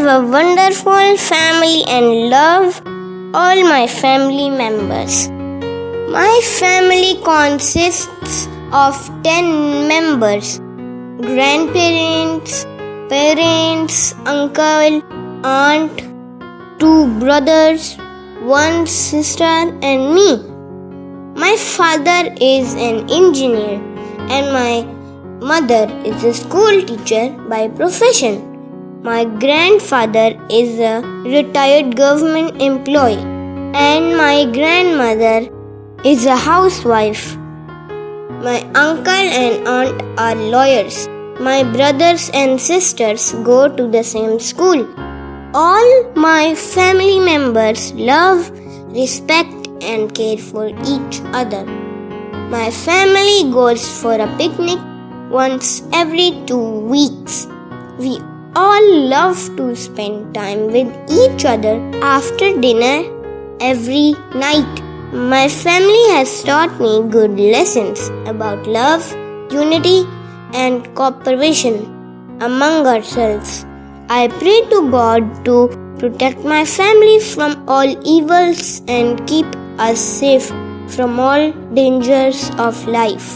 have a wonderful family and love all my family members. My family consists of 10 members: grandparents, parents, uncle, aunt, 2 brothers, 1 sister, and me. My father is an engineer and my mother is a school teacher by profession. My grandfather is a retired government employee and my grandmother is a housewife. My uncle and aunt are lawyers. My brothers and sisters go to the same school. All my family members love, respect, and care for each other. My family goes for a picnic once every 2 weeks. We all love to spend time with each other after dinner every night. My family has taught me good lessons about love, unity, and cooperation among ourselves. I pray to God to protect my family from all evils and keep us safe from all dangers of life.